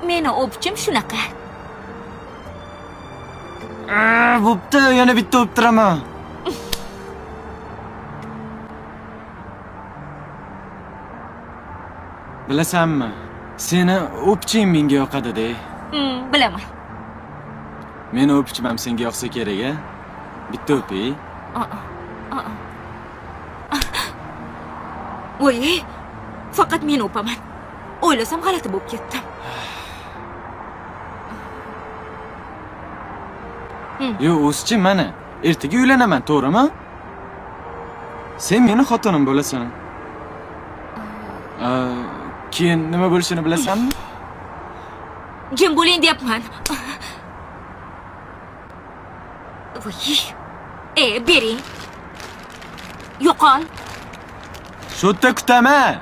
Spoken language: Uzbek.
Meni o'pchim shunaqa. Bo'pti, yana bitta o'ptiraman. Bilasanmi? Seni o'pching menga yoqadi-da. Bilaman. Meni o'pchimam senga yoqsa kerak-a? Bitta o'pay. Voy, faqat men o'paman. O'ylasam g'alati bo'lib ketdim. Yo, o'zchi mana. Ertaga uylanaman, to'g'rimi? Sen meni xotinim bo'lasan. Keyin nima bo'lishini bilasanmi? Jim bo'ling deyapman. Voy. Bering. Yo'qol. Shu yerda kutaman.